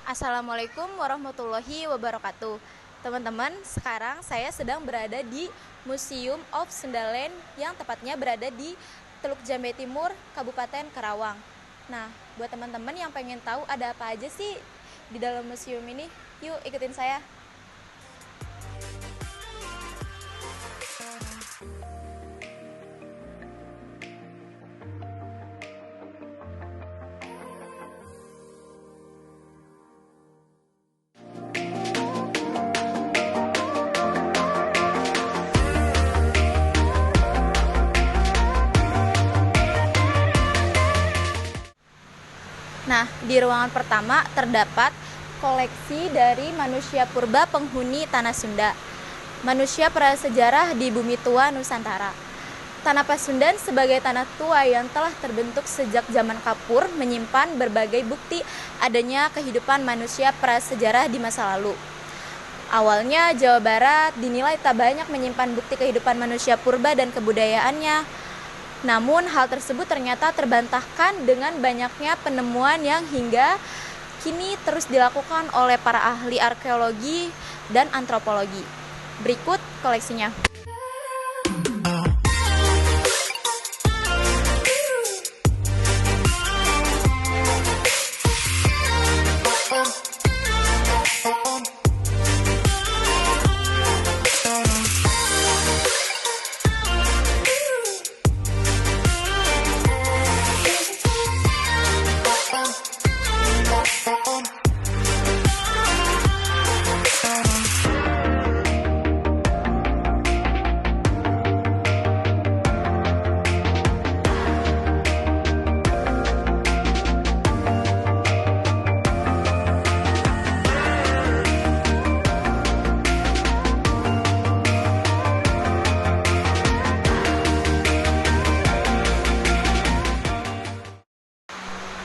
Assalamualaikum warahmatullahi wabarakatuh. Teman-teman, sekarang saya sedang berada di Museum of Sundaland yang tepatnya berada di Teluk Jambe Timur, Kabupaten Karawang. Nah, buat teman-teman yang pengen tahu ada apa aja sih di dalam museum ini, yuk ikutin saya. Nah, di ruangan pertama terdapat koleksi dari manusia purba penghuni Tanah Sunda, manusia prasejarah di bumi tua Nusantara. Tanah Pasundan sebagai tanah tua yang telah terbentuk sejak zaman Kapur menyimpan berbagai bukti adanya kehidupan manusia prasejarah di masa lalu. Awalnya Jawa Barat dinilai tak banyak menyimpan bukti kehidupan manusia purba dan kebudayaannya. Namun hal tersebut ternyata terbantahkan dengan banyaknya penemuan yang hingga kini terus dilakukan oleh para ahli arkeologi dan antropologi. Berikut koleksinya.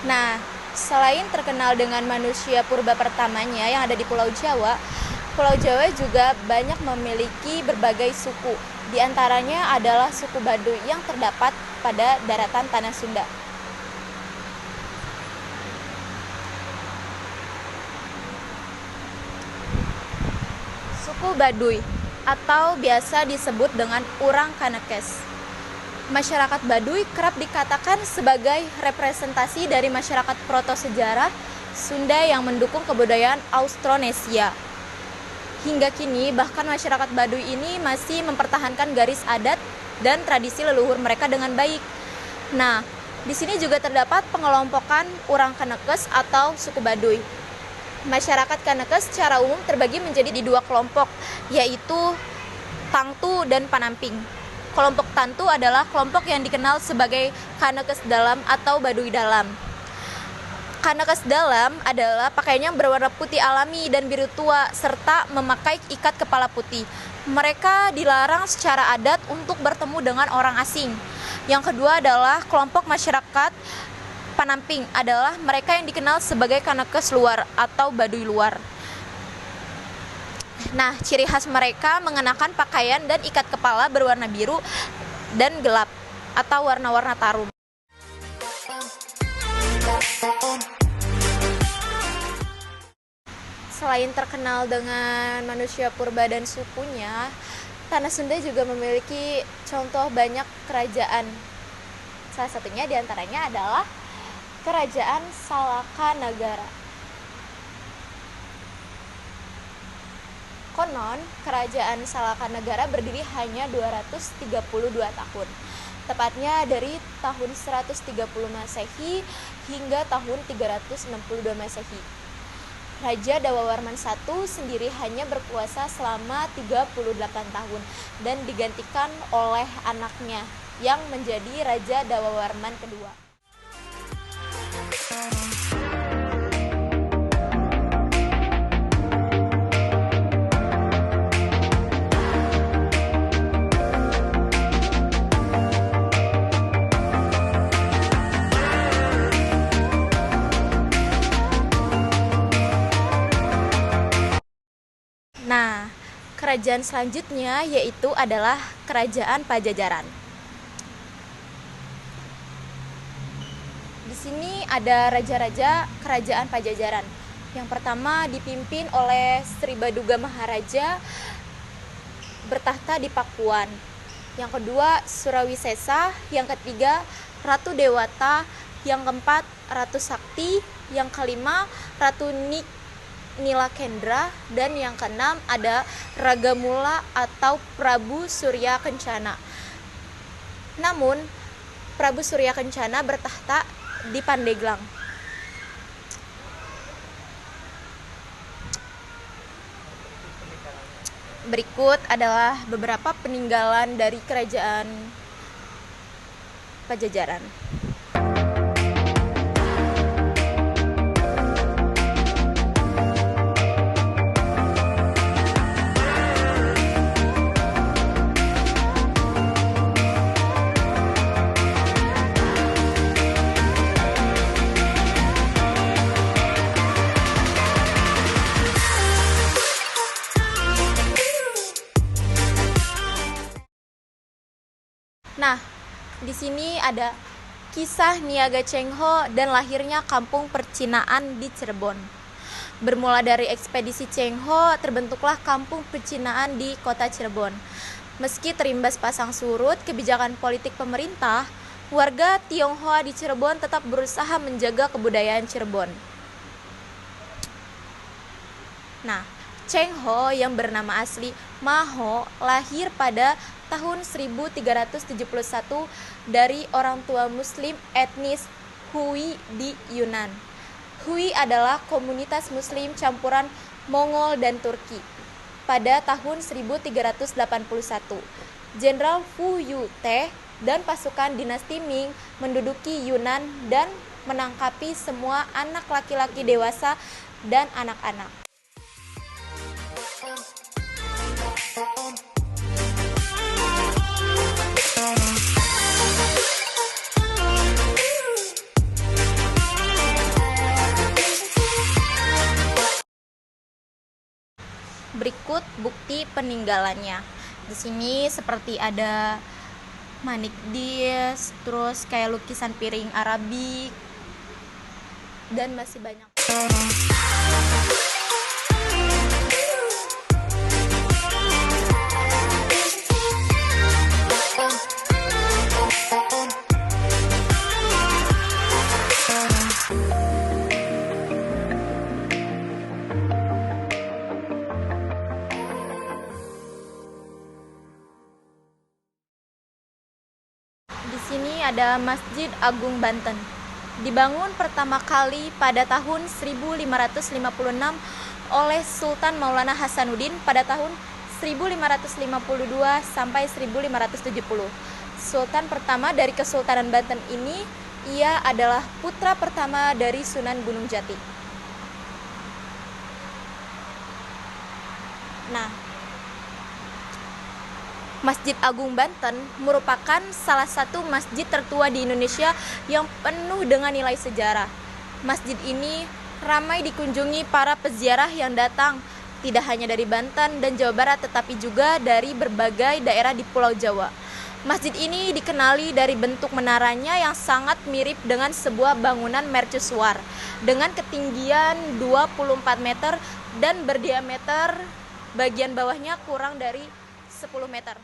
Nah, selain terkenal dengan manusia purba pertamanya yang ada di Pulau Jawa juga banyak memiliki berbagai suku. Di antaranya adalah suku Baduy yang terdapat pada daratan Tanah Sunda. Suku Baduy atau biasa disebut dengan Urang Kanekes. Masyarakat Baduy kerap dikatakan sebagai representasi dari masyarakat proto-sejarah Sunda yang mendukung kebudayaan Austronesia. Hingga kini, bahkan masyarakat Baduy ini masih mempertahankan garis adat dan tradisi leluhur mereka dengan baik. Nah, di sini juga terdapat pengelompokan Urang Kanekes atau suku Baduy. Masyarakat Kanekes secara umum terbagi menjadi di dua kelompok, yaitu Tangtu dan Panamping. Kelompok Tangtu adalah kelompok yang dikenal sebagai Kanekes Dalam atau Baduy Dalam. Kanekes Dalam adalah pakaiannya berwarna putih alami dan biru tua serta memakai ikat kepala putih. Mereka dilarang secara adat untuk bertemu dengan orang asing. Yang kedua adalah kelompok masyarakat Panamping adalah mereka yang dikenal sebagai Kanekes Luar atau Baduy Luar. Nah, ciri khas mereka mengenakan pakaian dan ikat kepala berwarna biru dan gelap atau warna-warna tarum. Selain terkenal dengan manusia purba dan sukunya, Tanah Sunda juga memiliki contoh banyak kerajaan. Salah satunya diantaranya adalah Kerajaan Salaka Nagara. Konon, Kerajaan Salaka Nagara berdiri hanya 232 tahun. tepatnya dari tahun 130 Masehi hingga tahun 362 Masehi. Raja Dawawarman I sendiri hanya berkuasa selama 38 tahun dan digantikan oleh anaknya yang menjadi Raja Dawawarman II. Nah, kerajaan selanjutnya yaitu adalah Kerajaan Pajajaran. Di sini ada raja-raja Kerajaan Pajajaran. Yang pertama dipimpin oleh Sri Baduga Maharaja, bertahta di Pakuan. Yang kedua Surawisesa, yang ketiga Ratu Dewata, yang keempat Ratu Sakti, yang kelima Ratu Nilakendra, dan yang keenam ada Ragamula atau Prabu Surya Kencana. Namun Prabu Surya Kencana bertahta di Pandeglang. Berikut adalah beberapa peninggalan dari Kerajaan Pajajaran. Nah, di sini ada kisah Niaga Cheng Ho dan lahirnya kampung percinaan di Cirebon. Bermula dari ekspedisi Cheng Ho, terbentuklah kampung percinaan di kota Cirebon. Meski terimbas pasang surut kebijakan politik pemerintah, warga Tionghoa di Cirebon tetap berusaha menjaga kebudayaan Cirebon. Nah, Cheng Ho yang bernama asli Ma Ho lahir pada tahun 1371 dari orang tua muslim etnis Hui di Yunan. Hui adalah komunitas muslim campuran Mongol dan Turki. Pada tahun 1381, Jenderal Fu Yute dan pasukan dinasti Ming menduduki Yunan dan menangkapi semua anak laki-laki dewasa dan anak-anak. Berikut bukti peninggalannya. Di sini seperti ada manik dis, terus kayak lukisan piring Arabik, dan masih banyak. Di sini ada Masjid Agung Banten. Dibangun pertama kali pada tahun 1556 oleh Sultan Maulana Hasanuddin pada tahun 1552 sampai 1570. Sultan pertama dari Kesultanan Banten ini, ia adalah putra pertama dari Sunan Gunung Jati. Nah, Masjid Agung Banten merupakan salah satu masjid tertua di Indonesia yang penuh dengan nilai sejarah. Masjid ini ramai dikunjungi para peziarah yang datang tidak hanya dari Banten dan Jawa Barat, tetapi juga dari berbagai daerah di Pulau Jawa. Masjid ini dikenali dari bentuk menaranya yang sangat mirip dengan sebuah bangunan mercusuar dengan ketinggian 24 meter dan berdiameter bagian bawahnya kurang dari 10 meter.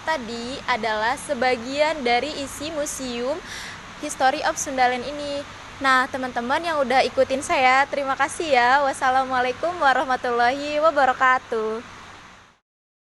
tadi adalah sebagian dari isi Museum History of Sundaland ini. Nah, teman-teman yang udah ikutin saya, terima kasih ya. Wassalamualaikum warahmatullahi wabarakatuh.